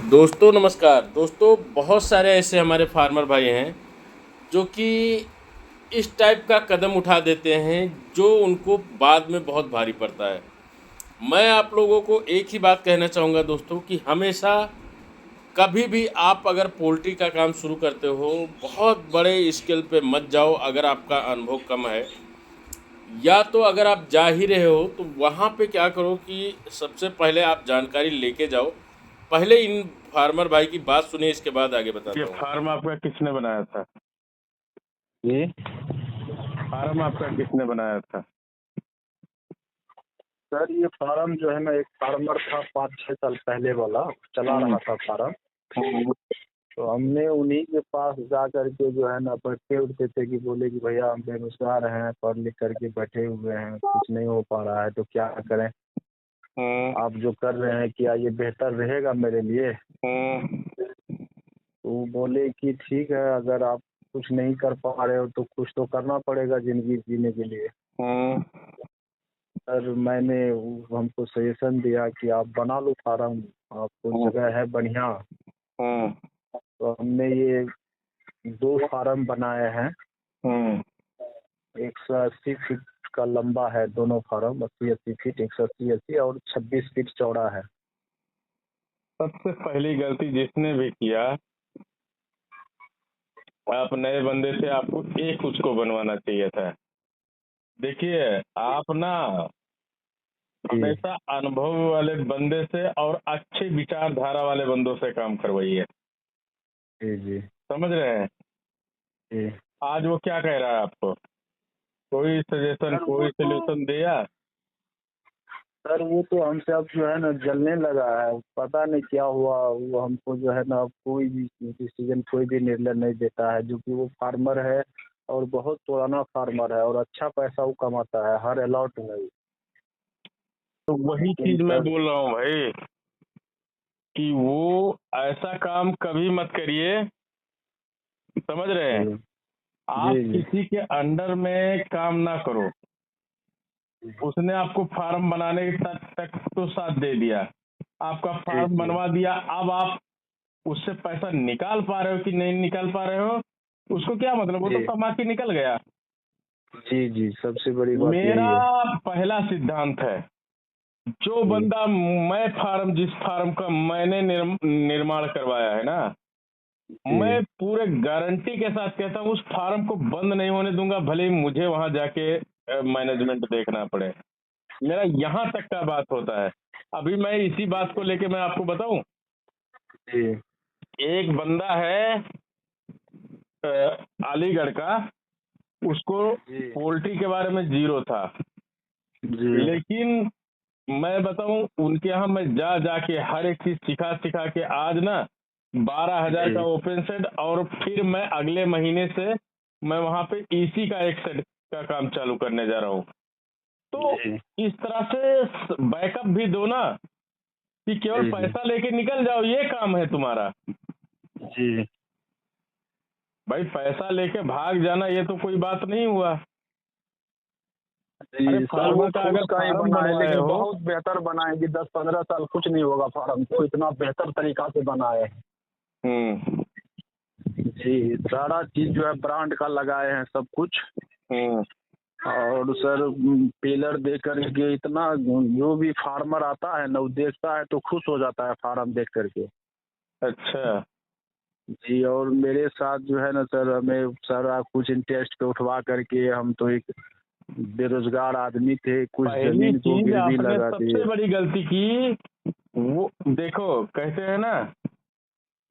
दोस्तों नमस्कार। दोस्तों बहुत सारे ऐसे हमारे फार्मर भाई हैं जो कि इस टाइप का कदम उठा देते हैं जो उनको बाद में बहुत भारी पड़ता है। मैं आप लोगों को एक ही बात कहना चाहूँगा दोस्तों कि हमेशा कभी भी आप अगर पोल्ट्री का काम शुरू करते हो बहुत बड़े स्केल पे मत जाओ। अगर आपका अनुभव कम है या तो अगर आप जा ही रहे हो तो वहाँ पे क्या करो कि सबसे पहले आप जानकारी लेके जाओ। पहले इन फार्मर भाई की बात सुनिए, इसके बाद आगे ये बताता हूँ। फार्म आपका किसने बनाया था? जी फार्म आपका किसने बनाया था? सर, ये फार्म जो है ना, एक फार्मर था 5-6 साल पहले वाला, चला रहा था फार्म। हम्म, तो हमने उन्हीं के पास जा करके जो है ना बैठे उठते थे कि बोले कि भैया हम बेरोजगार हैं, पढ़ लिख करके बैठे हुए हैं, कुछ नहीं हो पा रहा है, तो क्या करें? आप जो कर रहे हैं क्या ये बेहतर रहेगा मेरे लिए? तो वो बोले कि ठीक है, अगर आप कुछ नहीं कर पा रहे हो तो कुछ तो करना पड़ेगा जिंदगी जीने के लिए। सर मैंने हमको सजेशन दिया कि आप बना लो फार्म, आपको जगह है बढ़िया। तो हमने ये 2 फार्म बनाए हैं। 180 फीट का लंबा है दोनों फार्म, 80-80 फीट, 180-80 और 26 फीट चौड़ा है। सबसे पहली गलती जिसने भी किया, आप नए बंदे से आपको एक उसको बनवाना चाहिए था। देखिए, आप ना जी हमेशा अनुभव वाले बंदे से और अच्छे विचारधारा वाले बंदों से काम करवाइए। जी जी समझ रहे हैं? जी आज वो क्या कह रहा है आपको? कोई सजेशन, सर वो कोई तो सोल्यूशन दिया? सर वो तो हमसे अब जो है ना जलने लगा है, पता नहीं क्या हुआ। वो हमको जो है ना अब कोई भी डिसीजन, कोई भी निर्णय नहीं देता है, जो कि वो फार्मर है और बहुत पुराना फार्मर है और अच्छा पैसा वो कमाता है हर अलॉट में। तो वही लेकिन चीज मैं सर बोल रहा हूँ भाई कि वो ऐसा काम कभी मत करिए। समझ रहे हैं? जी आप जी जी किसी के अंडर में काम ना करो। उसने आपको फार्म बनाने तक तो साथ दे दिया, आपका जी फार्म जी बनवा दिया। अब आप उससे पैसा निकाल पा रहे हो कि नहीं निकाल पा रहे हो, उसको क्या मतलब? वो तो जी कमा के निकल गया। जी जी सबसे बड़ी बात मेरा यही है। पहला सिद्धांत है, जो जी बंदा, मैं फार्म, जिस फार्म का मैंने निर्माण करवाया है ना, जी मैं पूरे गारंटी के साथ कहता हूँ उस फार्म को बंद नहीं होने दूंगा, भले ही मुझे वहां जाके मैनेजमेंट देखना पड़े। मेरा यहाँ तक का बात होता है। अभी मैं इसी बात को लेके मैं आपको बताऊं, जी एक बंदा है अलीगढ़ का, उसको जी पोल्ट्री के बारे में जीरो था, जी लेकिन मैं बताऊं उनके यहाँ मैं जा जाके हर एक चीज सिखा सिखा के आज ना 12,000 का जी ओपन सेट, और फिर मैं अगले महीने से मैं वहां पे ईसी का एक सेट का काम चालू करने जा रहा हूँ। तो जी इस तरह से बैकअप भी दो ना, कि केवल जी जी पैसा लेके निकल जाओ, ये काम है तुम्हारा। जी भाई पैसा लेके भाग जाना ये तो कोई बात नहीं हुआ। अरे जी सर, वो फार्मा का फूस अगर का ही फार्म बना है बनवाए लेकिन हो। बहुत बेहतर बना है कि 10-15 साल कुछ नहीं होगा फार्म को, इतना बेहतर तरीका से बनाए हैं। हम्म जी सारा चीज जो है ब्रांड का लगाए हैं सब कुछ। हम्म और सर पिलर दे करके इतना, जो भी फार्मर आता है ना वो देखता है तो खुश हो जाता है फार्म देख करके। अच्छा, जी और मेरे साथ जो है ना सर, हमें सारा कुछ इंटरेस्ट पे उठवा करके, हम तो एक बेरोजगार आदमी थे, कुछ पहली जमीन को चीज गिरवी आपने लगा सबसे दिए। बड़ी गलती की, वो देखो कहते हैं ना,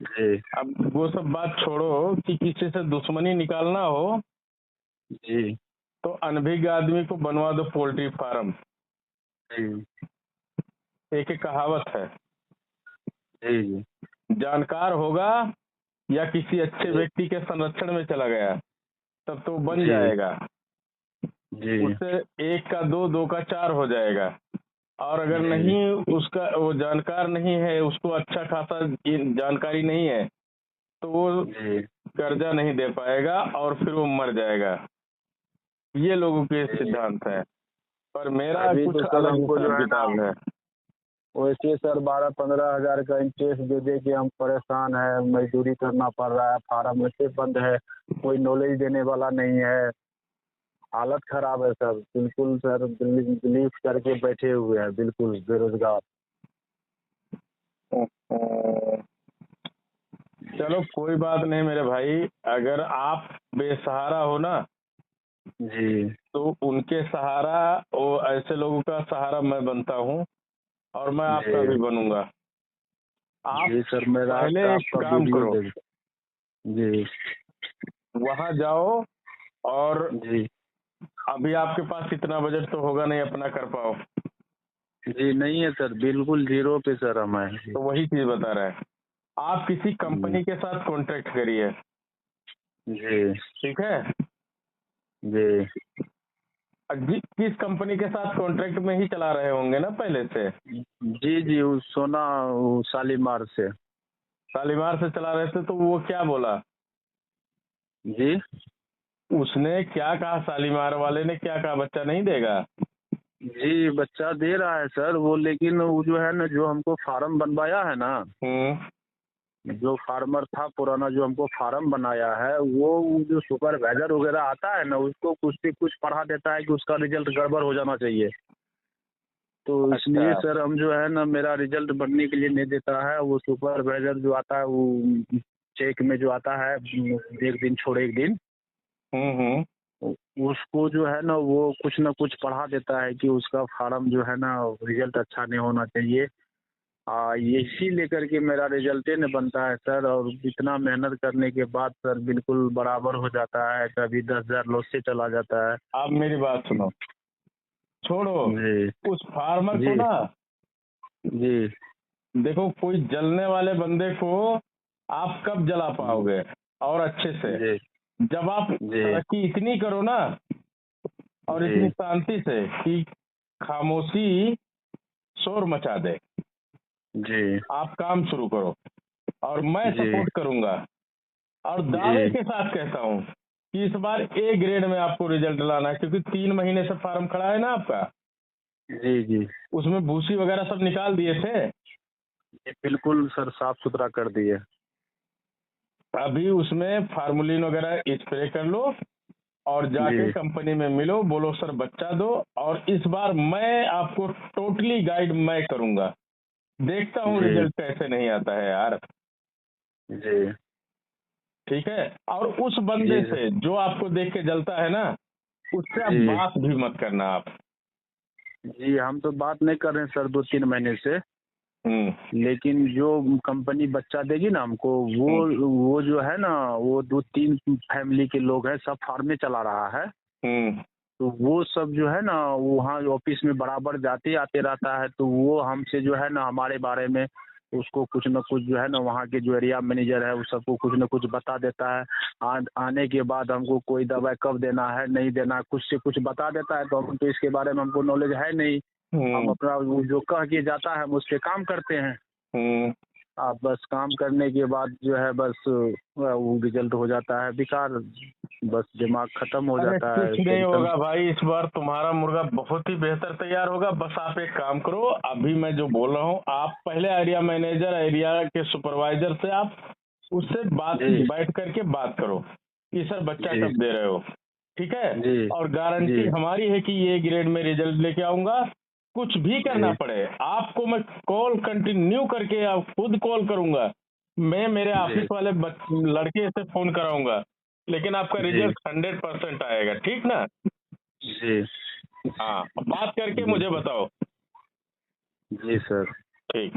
जी अब वो सब बात छोड़ो कि किसी से दुश्मनी निकालना हो जी तो अनभिज्ञ आदमी को बनवा दो पोल्ट्री फार्म। जी एक एक कहावत है, जी जी जानकार होगा या किसी अच्छे जी व्यक्ति के संरक्षण में चला गया तब तो बन जी जाएगा। जी उससे एक का दो, दो का चार हो जाएगा। और अगर जी नहीं, उसका वो जानकार नहीं है, उसको अच्छा खासा जानकारी नहीं है, तो वो जी कर्जा नहीं दे पाएगा और फिर वो मर जाएगा। ये लोगों के जी। सिद्धांत है, पर मेरा अभी कुछ तो सर अलग हमको जो हिसाब है ना, किताब है। वैसे सर 12-15 हज़ार का इंटरेस्ट दे दे के हम परेशान है, मजदूरी करना पड़ रहा है, फार्म वैसे बंद है, कोई नॉलेज देने वाला नहीं है, हालत खराब है सर, बिल्कुल सर बिलीव करके बैठे हुए हैं, बिल्कुल बेरोजगार। चलो कोई बात नहीं मेरे भाई, अगर आप बेसहारा हो ना जी तो उनके सहारा, वो ऐसे लोगों का सहारा मैं बनता हूँ और मैं आपका जी भी बनूंगा। आप जी सर, मैं रात पहले का एक आपका काम वीडियो करो, देख। जी वहां जाओ और जी अभी आपके पास इतना बजट तो होगा नहीं अपना कर पाओ, जी नहीं है सर, बिल्कुल जीरो पे सर हम हैं। तो वही चीज बता रहा है। आप किसी जी कंपनी के साथ कॉन्ट्रैक्ट करिए, जी ठीक है। जी किस कंपनी के साथ कॉन्ट्रैक्ट में ही चला रहे होंगे ना पहले से? जी जी, वो सोना वो शालीमार से। शालीमार से चला रहे थे, तो वो क्या बोला? जी उसने क्या कहा? शालीमार वाले ने क्या कहा? बच्चा नहीं देगा? जी, बच्चा दे रहा है सर वो, लेकिन वो जो है ना, जो हमको फार्म बनवाया है ना, जो फार्मर था पुराना, जो हमको फार्म बनाया है, वो जो सुपरवाइजर वगैरह आता है ना, उसको कुछ से कुछ पढ़ा देता है कि उसका रिजल्ट गड़बड़ हो जाना चाहिए। तो इसलिए अच्छा। सर हम जो है ना, मेरा रिजल्ट बनने के लिए नहीं देता है। वो सुपरवाइजर जो आता है, वो चेक में जो आता है, एक दिन छोड़ एक दिन, हम्म। उसको जो है ना, वो कुछ ना कुछ पढ़ा देता है कि उसका फार्म जो है ना, रिजल्ट अच्छा नहीं होना चाहिए। इसी लेकर के मेरा रिजल्ट नहीं बनता है सर, और इतना मेहनत करने के बाद सर बिल्कुल बराबर हो जाता है, कभी 10,000 लॉस से चला जाता है। आप मेरी बात सुनो, छोड़ो जी उस फार्मर को जी ना। जी देखो, कोई जलने वाले बंदे को आप कब जला पाओगे और अच्छे से? जी जब आप जी तरक्की इतनी करो ना, और जी इतनी शांति से कि खामोशी शोर मचा दे। जी आप काम शुरू करो और मैं जी सपोर्ट करूंगा, और दावे जी के साथ कहता हूँ कि इस बार ए ग्रेड में आपको रिजल्ट लाना है, क्योंकि 3 महीने से फार्म खड़ा है ना आपका, जी जी उसमें भूसी वगैरह सब निकाल दिए थे। जी, बिल्कुल सर, साफ सुथरा कर दिए। अभी उसमें फार्मूलिन वगैरह स्प्रे कर लो और जाके जी कंपनी में मिलो, बोलो सर बच्चा दो, और इस बार मैं आपको टोटली गाइड मैं करूंगा। देखता हूँ जी रिजल्ट कैसे नहीं आता है यार, जी ठीक है। और उस बंदे जी से जो आपको देख के जलता है ना, उससे आप जी बात भी मत करना आप। जी, हम तो बात नहीं कर रहे हैं सर 2-3 महीने से, हम्म लेकिन जो कंपनी बच्चा देगी ना हमको, वो जो है ना, वो 2-3 फैमिली के लोग हैं, सब फार्म में चला रहा है। हम्म तो वो सब जो है ना, वहाँ ऑफिस में बराबर जाते आते रहता है। तो वो हमसे जो है ना, हमारे बारे में उसको कुछ न कुछ जो है ना, वहाँ के जो एरिया मैनेजर है, उस सबको कुछ न कुछ बता देता है। आने के बाद हमको कोई दवाई कब देना है, नहीं देना है, कुछ से कुछ बता देता है। तो हम तो इसके बारे में हमको नॉलेज है नहीं, हम अपना वो जो कह के जाता है हम उस पे काम करते हैं। हम्म आप बस काम करने के बाद जो है, बस वो रिजल्ट हो जाता है बेकार, बस दिमाग खत्म हो अरे जाता है, कुछ नहीं टेंशन। होगा भाई, इस बार तुम्हारा मुर्गा बहुत ही बेहतर तैयार होगा। बस आप एक काम करो, अभी मैं जो बोल रहा हूँ, आप पहले एरिया मैनेजर, एरिया के सुपरवाइजर से आप उससे जी बैठ करके बात करो कि सर बच्चा जी कब दे रहे हो, ठीक है। जी और गारंटी जी हमारी है कि ये ग्रेड में रिजल्ट लेके आऊंगा। कुछ भी करना जी पड़े आपको, मैं कॉल कंटिन्यू करके आप खुद कॉल करूंगा, मैं मेरे जी ऑफिस वाले लड़के से फोन कराऊंगा, लेकिन आपका जी रिजल्ट 100% आएगा, ठीक ना? जी हाँ, बात करके जी मुझे बताओ। जी सर। ठीक।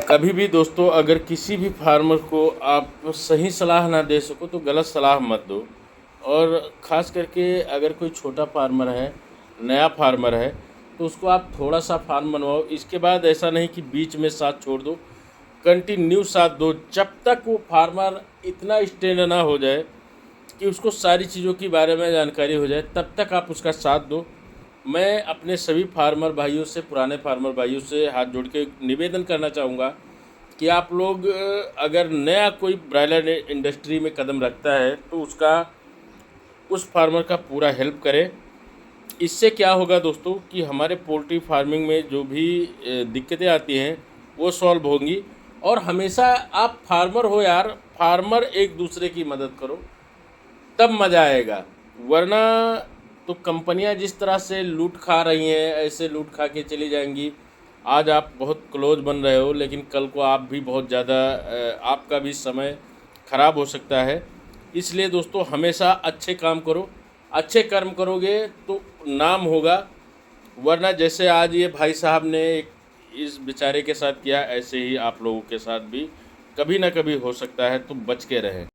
कभी भी दोस्तों, अगर किसी भी फार्मर को आप सही सलाह ना दे सको तो गलत सलाह मत दो। और ख़ास करके अगर कोई छोटा फार्मर है, नया फार्मर है, तो उसको आप थोड़ा सा फार्म बनवाओ। इसके बाद ऐसा नहीं कि बीच में साथ छोड़ दो, कंटिन्यू साथ दो, जब तक वो फार्मर इतना स्टैंड ना हो जाए कि उसको सारी चीज़ों के बारे में जानकारी हो जाए, तब तक आप उसका साथ दो। मैं अपने सभी फार्मर भाइयों से, पुराने फार्मर भाइयों से हाथ जोड़ के निवेदन करना चाहूँगा कि आप लोग अगर नया कोई ब्रायलर इंडस्ट्री में कदम रखता है तो उसका, उस फार्मर का पूरा हेल्प करें। इससे क्या होगा दोस्तों कि हमारे पोल्ट्री फार्मिंग में जो भी दिक्कतें आती हैं वो सॉल्व होंगी। और हमेशा आप फार्मर हो यार, फार्मर एक दूसरे की मदद करो, तब मज़ा आएगा। वरना तो कंपनियां जिस तरह से लूट खा रही हैं, ऐसे लूट खा के चली जाएंगी। आज आप बहुत क्लोज बन रहे हो, लेकिन कल को आप भी बहुत ज़्यादा आपका भी समय खराब हो सकता है। इसलिए दोस्तों हमेशा अच्छे काम करो, अच्छे कर्म करोगे तो नाम होगा। वरना जैसे आज ये भाई साहब ने इस बेचारे के साथ किया, ऐसे ही आप लोगों के साथ भी कभी ना कभी हो सकता है, तो बच के रहें।